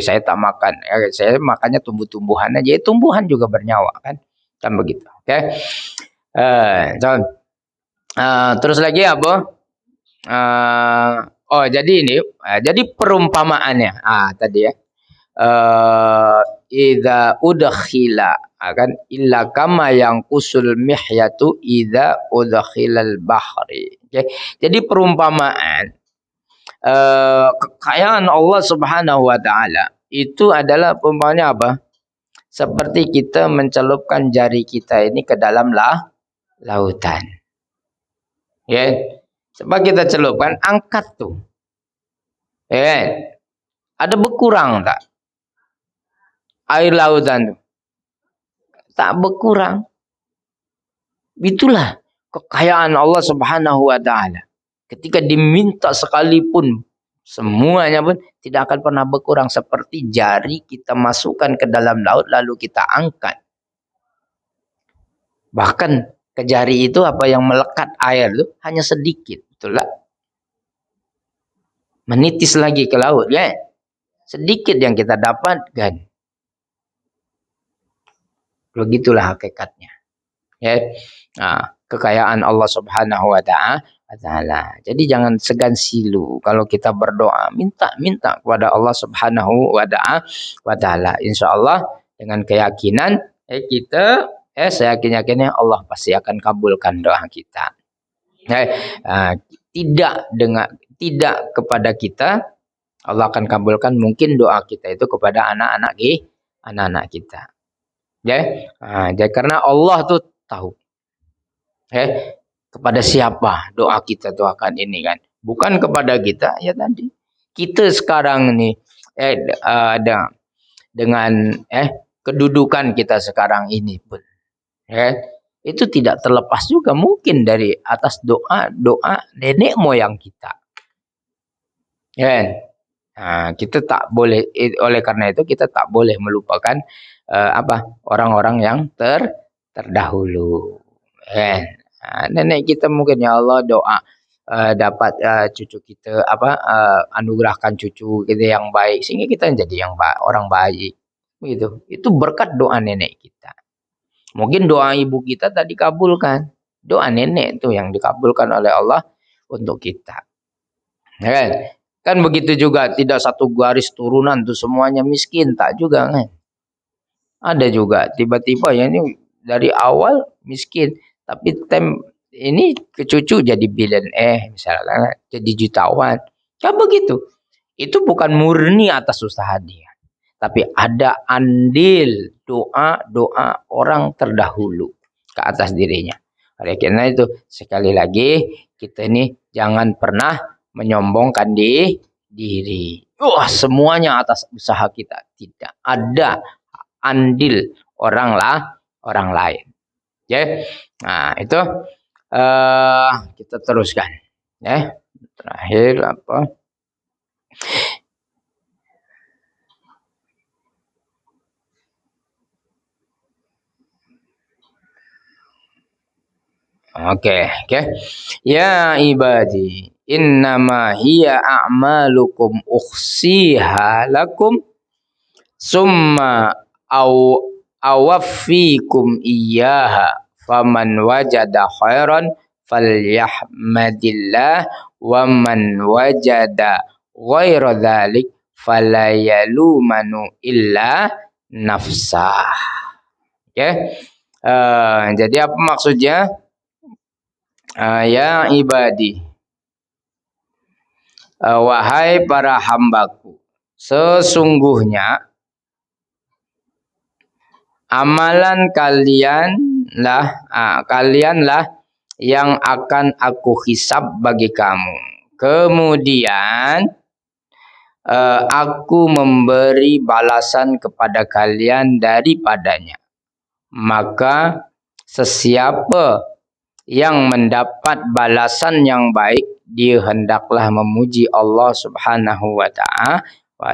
Saya tak makan, saya makannya tumbuh-tumbuhan aja. Tumbuhan juga bernyawa kan begitu. Oke. Terus lagi apa? Jadi ini, jadi perumpamaannya. Tadi ya. Idza udkhila kan illa kama yang kusul mihyatu idza udkhilal bahri. Okay. Jadi perumpamaan kekayaan Allah Subhanahu wa taala itu adalah perumpamaannya apa? Seperti kita mencelupkan jari kita ini ke dalam lautan. Ya. Sebab kita celupkan, angkat tuh. Ya. Ada berkurang tak air lautan tu? Tak berkurang. Itulah kekayaan Allah Subhanahu wa taala. Ketika diminta sekalipun semuanya pun tidak akan pernah berkurang, seperti jari kita masukkan ke dalam laut lalu kita angkat. Bahkan ke jari itu apa yang melekat air itu hanya sedikit, betul tak? Menitis lagi ke laut kan? Sedikit yang kita dapatkan. Begitulah hakikatnya. Ya. Nah, kekayaan Allah Subhanahu wa taala. Jadi jangan segan silu kalau kita berdoa, minta kepada Allah Subhanahu wa taala. Insyaallah dengan keyakinan kita saya yakinnya Allah pasti akan kabulkan doa kita. Tidak kepada kita Allah akan kabulkan mungkin doa kita itu kepada anak-anak kita. Ya, jadi karena Allah tuh tahu, kepada siapa doa kita tuh akan ini kan, bukan kepada kita ya tadi. Kita sekarang nih ada dengan kedudukan kita sekarang ini pun, itu tidak terlepas juga mungkin dari atas doa nenek moyang kita. Kita tak boleh, oleh karena itu kita tak boleh melupakan orang-orang yang terdahulu. Nenek kita mungkin ya Allah doa dapat cucu kita anugerahkan cucu kita yang baik sehingga kita jadi orang baik. Begitu. Itu berkat doa nenek kita. Mungkin doa ibu kita tadi dikabulkan. Doa nenek itu yang dikabulkan oleh Allah untuk kita. Kan begitu juga, tidak satu garis turunan tuh semuanya miskin, tak juga kan. Ada juga tiba-tiba ya ini dari awal miskin, tapi ini ke cucu jadi billionaire misalnya, jadi jutawan. Kan begitu. Itu bukan murni atas usaha dia, tapi ada andil doa orang terdahulu ke atas dirinya. Oleh karena itu sekali lagi kita ini jangan pernah menyombongkan diri. Semuanya atas usaha kita. Tidak ada andil orang lain. Ya. Nah, itu kita teruskan. Ya. Terakhir apa? Oke. Ya ibadi, innama hiya a'malukum ukhsiha lakum summa awaffikum iyyaha faman wajada khairan falyahmadillah wa man wajada ghaira dzalik falayalumanu illa nafsah. Jadi apa maksudnya? Ya ibadi, wahai para hambaku, sesungguhnya amalan kalianlah yang akan aku hisab bagi kamu. Kemudian aku memberi balasan kepada kalian daripadanya. Maka sesiapa yang mendapat balasan yang baik, dia hendaklah memuji Allah Subhanahu wa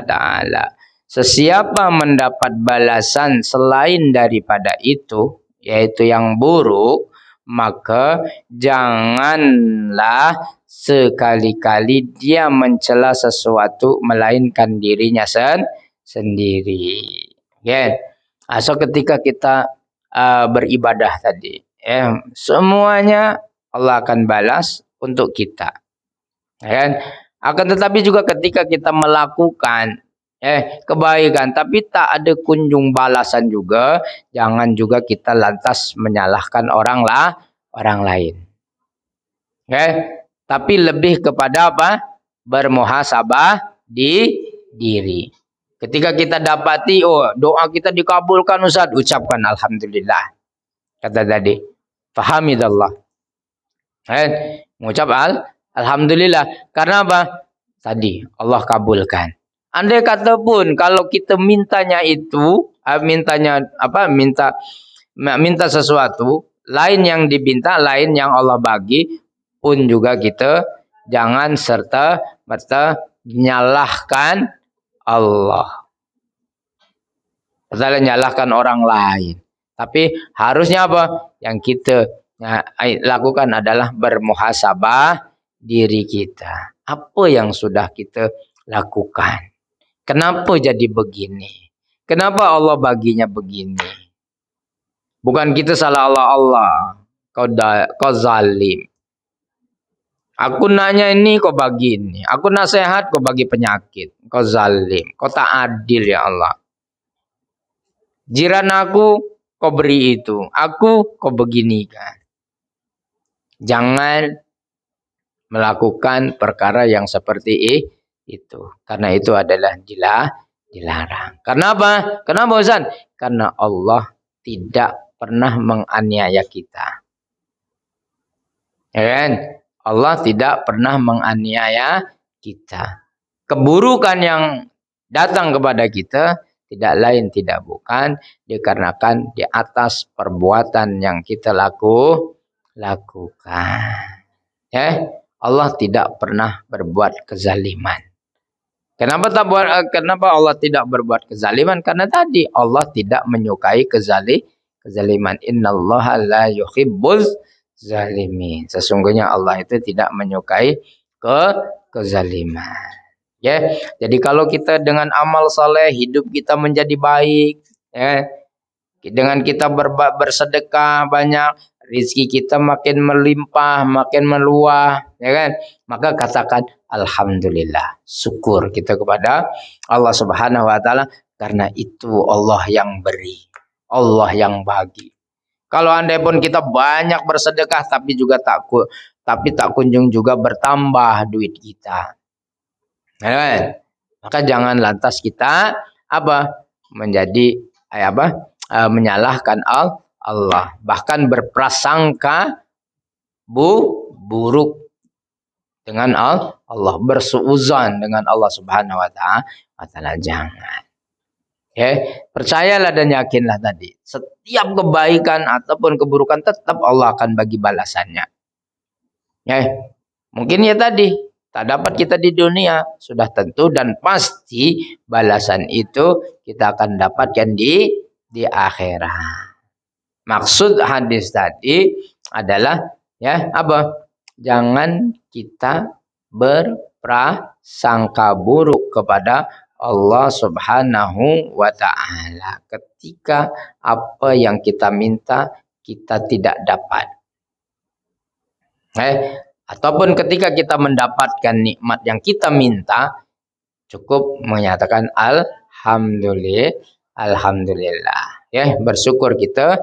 taala. Sesiapa mendapat balasan selain daripada itu, yaitu yang buruk, maka janganlah sekali-kali dia mencela sesuatu melainkan dirinya sendiri. So ketika kita beribadah tadi, semuanya Allah akan balas untuk kita. Akan tetapi juga ketika kita melakukan kebaikan tapi tak ada kunjung balasan juga, jangan juga kita lantas menyalahkan orang lain. Tapi lebih kepada apa? Bermuhasabah di diri. Ketika kita dapati doa kita dikabulkan Ustaz, ucapkan alhamdulillah. Kata tadi, fahamidallah. Mengucap alhamdulillah. Karena apa? Tadi Allah kabulkan. Andai kata pun kalau kita mintanya itu, minta sesuatu, lain yang diminta, lain yang Allah bagi, pun juga kita jangan serta merta menyalahkan Allah. Misalnya menyalahkan orang lain. Tapi harusnya apa? Yang kita lakukan adalah bermuhasabah diri kita. Apa yang sudah kita lakukan? Kenapa jadi begini? Kenapa Allah baginya begini? Bukan kita salah Allah. Kau zalim. Aku nanya ini kau bagi ini. Aku nasihat kau bagi penyakit. Kau zalim. Kau tak adil ya Allah. Jiran aku kau beri itu. Aku kau beginikan. Jangan melakukan perkara yang seperti itu. Karena itu adalah dilarang. Karena apa? Kenapa Ustaz? Karena Allah tidak pernah menganiaya kita. Ya kan? Allah tidak pernah menganiaya kita. Keburukan yang datang kepada kita tidak lain tidak bukan dikarenakan di atas perbuatan yang kita lakukan. Ya, Allah tidak pernah berbuat kezaliman. Kenapa Allah tidak berbuat kezaliman? Karena tadi Allah tidak menyukai kezaliman. Innallaha la yuhibbuz zalimin. Sesungguhnya Allah itu tidak menyukai kezaliman. Ya, jadi kalau kita dengan amal saleh hidup kita menjadi baik, ya. Dengan kita bersedekah banyak, rezeki kita makin melimpah, makin meluah, ya kan? Maka katakan alhamdulillah, syukur kita kepada Allah Subhanahu wa taala karena itu Allah yang beri, Allah yang bagi. Kalau andai pun kita banyak bersedekah tapi tak kunjung juga bertambah duit kita. Ya kan? Maka jangan lantas kita menjadi menyalahkan Allah, bahkan berprasangka buruk dengan Allah, bersuuzan dengan Allah Subhanahu wa taala. Jangan. Percayalah dan yakinlah tadi, setiap kebaikan ataupun keburukan tetap Allah akan bagi balasannya. Mungkin ya tadi tak dapat kita di dunia, sudah tentu dan pasti balasan itu kita akan dapatkan di akhirat. Maksud hadis tadi adalah jangan kita berprasangka buruk kepada Allah Subhanahu wa taala ketika apa yang kita minta kita tidak dapat. Ataupun ketika kita mendapatkan nikmat yang kita minta, cukup menyatakan alhamdulillah. Bersyukur kita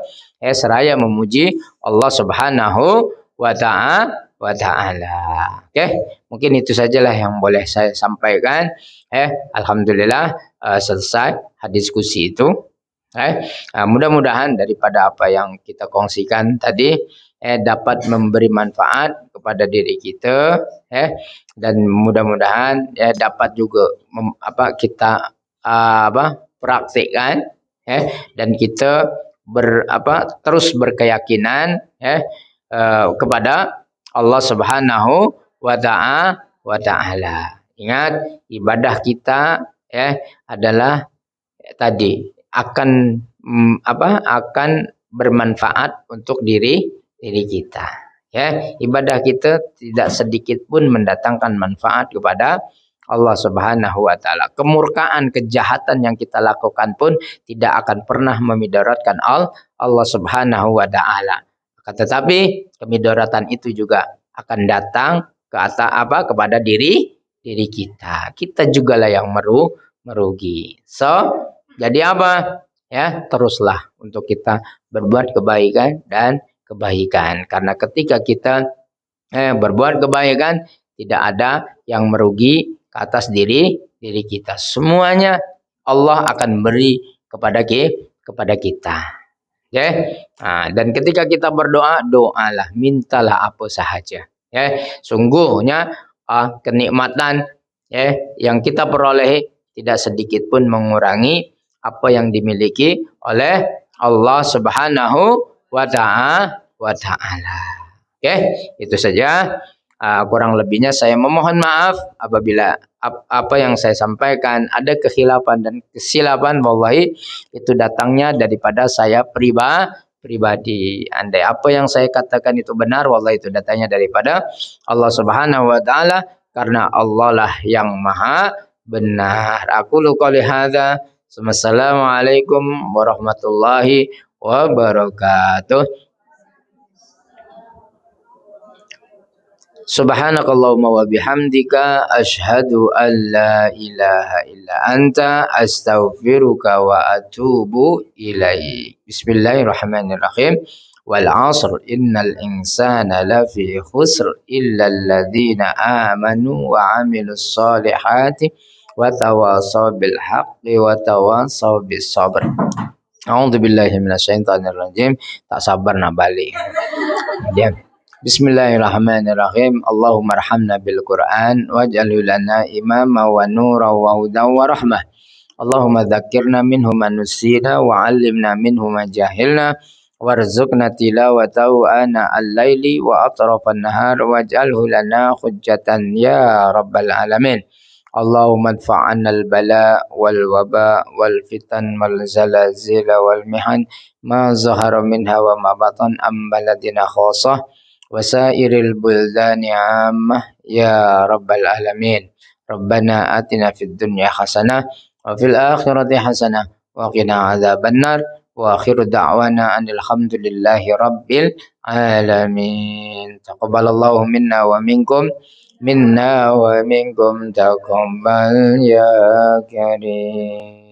seraya memuji Allah Subhanahu wa taala. Mungkin itu sajalah yang boleh saya sampaikan. Alhamdulillah selesai diskusi itu. Mudah-mudahan daripada apa yang kita kongsikan tadi dapat memberi manfaat kepada diri kita, dan mudah-mudahan dapat juga kita praktikkan, dan kita terus berkeyakinan kepada Allah Subhanahu wa taala. Ingat, ibadah kita adalah tadi akan bermanfaat untuk diri kita. Ibadah kita tidak sedikit pun mendatangkan manfaat kepada Allah Subhanahu wa taala. Kemurkaan, kejahatan yang kita lakukan pun tidak akan pernah memudaratkan Allah Subhanahu wa taala. Tetapi kemudaratan itu juga akan datang kepada diri kita. Kita jugalah yang merugi. Jadi teruslah untuk kita berbuat kebaikan dan kebaikan. Karena ketika kita berbuat kebaikan, tidak ada yang merugi ke atas diri kita. Semuanya Allah akan beri kepada kita. Dan ketika kita berdoa, doalah, mintalah apa sahaja. Sungguhnya kenikmatan yang kita peroleh tidak sedikit pun mengurangi apa yang dimiliki oleh Allah Subhanahu wa taala. Oke, itu saja. Kurang lebihnya saya memohon maaf apabila apa yang saya sampaikan ada kekhilafan dan kesilapan, wallahi itu datangnya daripada saya pribadi. Andai apa yang saya katakan itu benar, wallahi itu datangnya daripada Allah Subhanahu wa taala, karena Allah lah yang maha benar. Aku qouli hadza. Wassalamualaikum warahmatullahi wabarakatuh. Subhanakallahumma wa bihamdika asyhadu an la ilaha illa anta astaghfiruka wa atubu ilaik. Bismillahirrahmanirrahim. Wal 'asr innal insana lafi khusr illa alladziina amanu wa 'amilus solihati wa tawasaw bil haqqi wa tawasaw bis sabr. A'udzu billahi minasyaitonir rajim. Tak sabar nak balik. Diam. Bismillahirrahmanirrahim. Allahumma arhamna bil Qur'an waj'alhu lana imama wa nura wa hudan wa rahmah. Allahumma dzakkirna minhu ma nusina wa 'allimna minhu ma jahilna warzuqna tilawatahu ana al-laili wa atrafan nahar waj'alhu lana hujjatan ya rabbal alamin. Allahumma adfa'anna al-bala wal waba wal fitan wal zalazila wal mihan ma zahara minha wa ma batan am baladina khassah wasairil buldani ammah ya rabbal alamin. Rabbana atina fid dunya hasanah wa fil akhirati hasanah wa qina adzabannar wa akhiru da'wana anil hamdulillahi rabbil alamin. Taqabbalallahu minna wa minkum taqabbal ya karim.